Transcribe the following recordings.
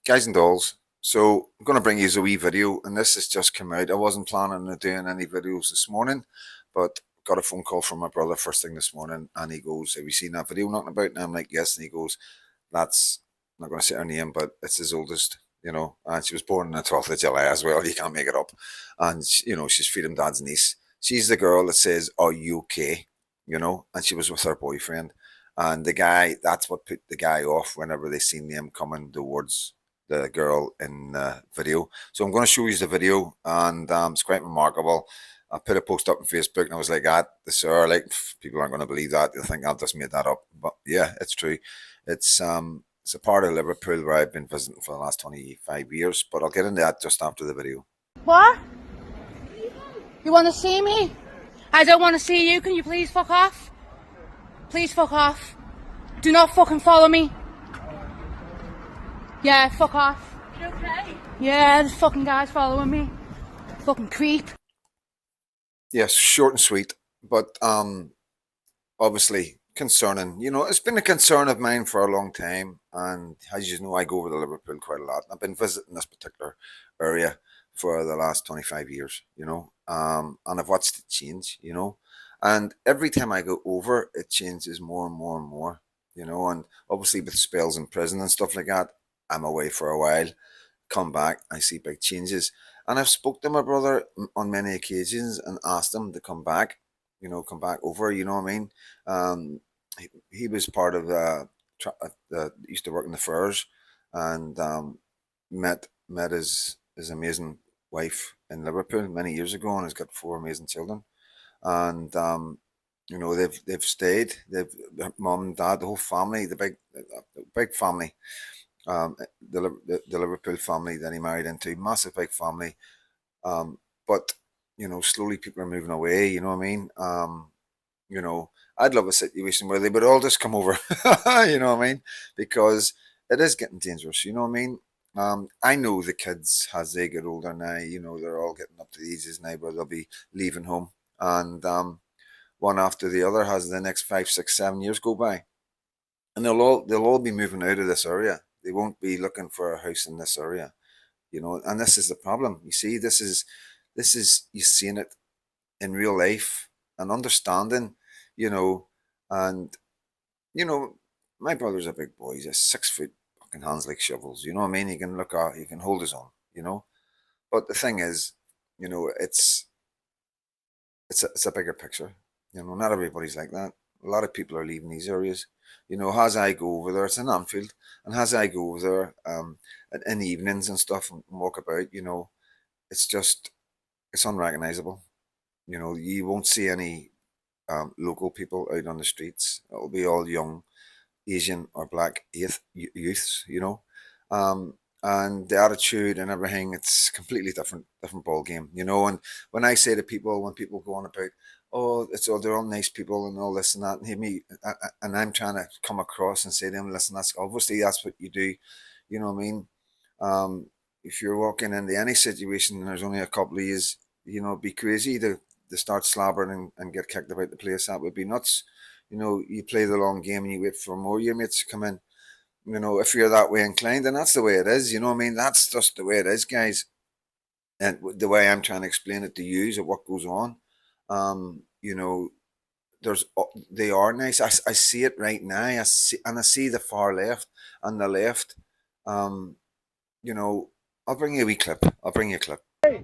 Guys and dolls, so I'm going to bring you a wee video, and this has just come out. I wasn't planning on doing any videos this morning, but got a phone call from my brother first thing this morning, and he goes, "Have you seen that video knocking about?" And I'm like, "Yes." And he goes, "That's I'm not going to say her name, but it's his oldest, and she was born on the 12th of July as well. You can't make it up." And she's Freedom Dad's niece. She's the girl that says, "Are you okay?" And she was with her boyfriend. And the guy, that's what put the guy off whenever they seen him coming towards the girl in the video. So I'm going to show you the video, and it's quite remarkable. I put a post up on Facebook, and I was like, "Ah, sir, like people aren't going to believe that. They'll think I've just made that up." But yeah, it's true. It's a part of Liverpool where I've been visiting for the last 25 years. But I'll get into that just after the video. What? You want to see me? I don't want to see you. Can you please fuck off? Please fuck off. Do not fucking follow me. Yeah, fuck off. You okay? Yeah, this fucking guy's following me. Fucking creep. Yes, short and sweet, but obviously concerning. It's been a concern of mine for a long time, and as you know, I go over to Liverpool quite a lot. I've been visiting this particular area for the last 25 years, and I've watched it change, and every time I go over, it changes more and more and more, and obviously with spells in prison and stuff like that, I'm away for a while, come back, I see big changes. And I've spoke to my brother on many occasions and asked him to come back, come back over, you know what I mean? He was part of used to work in the fairs, and met his amazing wife in Liverpool many years ago, and has got four amazing children. And they've stayed. They've mom, dad, the whole family, the big family. The Liverpool family that he married into, massive big family. But slowly people are moving away. You know what I mean? I'd love a situation where they would all just come over. You know what I mean? Because it is getting dangerous. You know what I mean? I know the kids as they get older now. They're all getting up to the ages now where they'll be leaving home, and one after the other has the next 5, 6, 7 years go by, and they'll all be moving out of this area. They won't be looking for a house in this area, and this is the problem. You see, this is you seeing it in real life and understanding, you know, and you know, my brother's a big boy. He's a 6 foot, fucking hands like shovels. You know what I mean? He can look out, he can hold his own, But the thing is, it's it's a bigger picture. Not everybody's like that. A lot of people are leaving these areas. As I go over there, it's in Anfield, and as I go over there, in the evenings and stuff and walk about, it's just it's unrecognizable. You won't see any local people out on the streets. It'll be all young Asian or black youths, and the attitude and everything, it's completely different ball game, And when I say to people, when people go on about, oh, they're all nice people and all this and that, and and I'm trying to come across and say to them, listen, that's what you do, you know what I mean? If you're walking into any situation and there's only a couple of years, it'd be crazy to start slobbering and get kicked about the place. That would be nuts. You play the long game and you wait for more of your mates to come in. If you're that way inclined, and that's the way it is, you know what I mean? That's just the way it is, guys. And the way I'm trying to explain it to you is what goes on. Um, you know, they are nice. I see it right now. I see the far left and the left. Um, you know, I'll bring you a wee clip. I'll bring you a clip.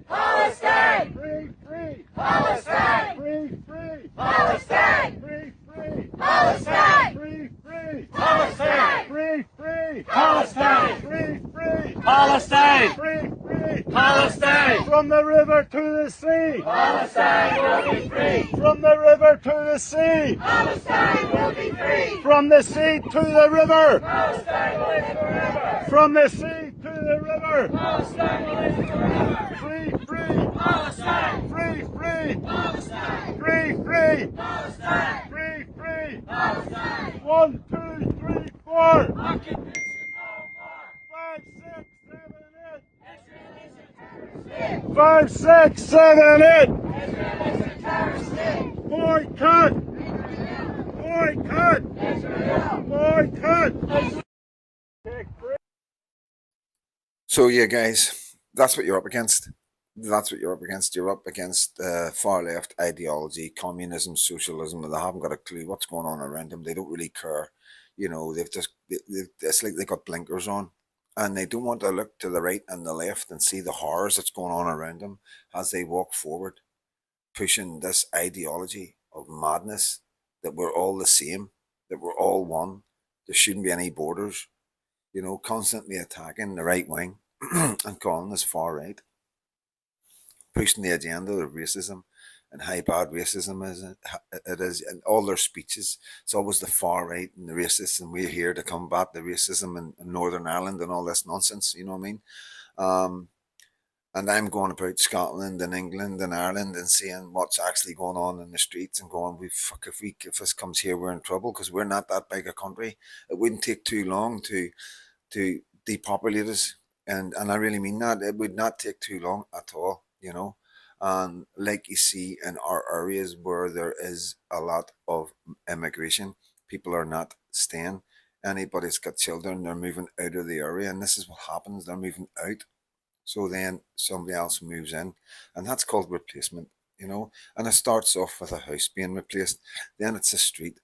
Palestine! Free, free! Palestine! Free, free! Palestine! Free, free! Palestine! Free, free! Palestine! Free, free! Palestine! Free, free! Palestine! Free, free! Palestine! From the river to the sea! Palestine will be free! From the river to the sea! Palestine will be free! From the sea to the river! Palestine will live forever! From the sea to the river! Palestine will live forever! Free, free! Palestine! Free, free! Palestine! Free, free! Palestine! Free, free! Palestine! 1, 2, 3, 4! Occupation no more! 5, 6, 7, 8! Israel is a terrorist state! 5, 6, 7, 8! Israel is a terrorist state! Boycott! Boycott! Israel! Boycott! Take So yeah, guys, that's what you're up against. That's what you're up against. You're up against far left ideology, communism, socialism, and they haven't got a clue what's going on around them. They don't really care. You know, it's like they got blinkers on, and they don't want to look to the right and the left and see the horrors that's going on around them as they walk forward, pushing this ideology of madness that we're all the same, that we're all one. There shouldn't be any borders. You know, constantly attacking the right wing and calling us far right, pushing the agenda of racism and how bad racism is. It is in all their speeches. It's always the far right and the racists, and we're here to combat the racism in Northern Ireland and all this nonsense. You know what I mean? Um, and I'm going about Scotland and England and Ireland and seeing what's actually going on in the streets and going, we fuck if this comes here, we're in trouble because we're not that big a country. It wouldn't take too long to depopulate us. And I really mean that. It would not take too long at all, you know. And like you see in our areas where there is a lot of immigration, people are not staying. Anybody's got children, they're moving out of the area, and this is what happens. They're moving out. So then somebody else moves in, and that's called replacement, you know. And it starts off with a house being replaced, then it's a street,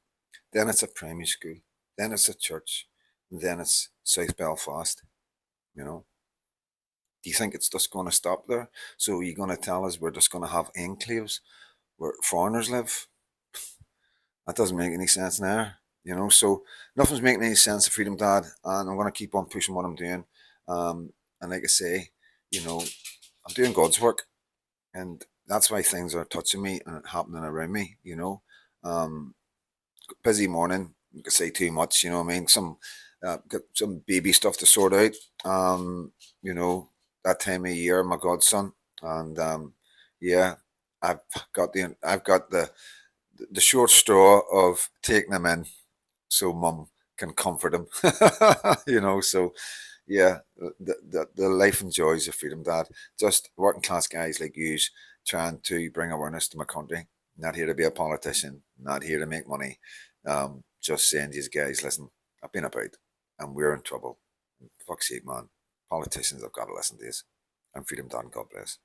then it's a primary school, then it's a church, and then it's South Belfast, you know. Do you think it's just going to stop there? So you're going to tell us we're just going to have enclaves where foreigners live? That doesn't make any sense now, you know. So nothing's making any sense of Freedom Dad, and I'm going to keep on pushing what I'm doing. And like I say, you know, I'm doing God's work, and that's why things are touching me and happening around me, you know. Um, Busy morning. You could say too much, you know what I mean? Got some baby stuff to sort out. You know, that time of year, my godson. And yeah, I've got the short straw of taking him in so mum can comfort him. You know, so yeah, the life and joys of Freedom Dad. Just working class guys like yous trying to bring awareness to my country. Not here to be a politician, not here to make money. Just saying to these guys, listen, I've been about and we're in trouble. For fuck's sake, man. Politicians have got to listen to this. And Freedom Dad, God bless.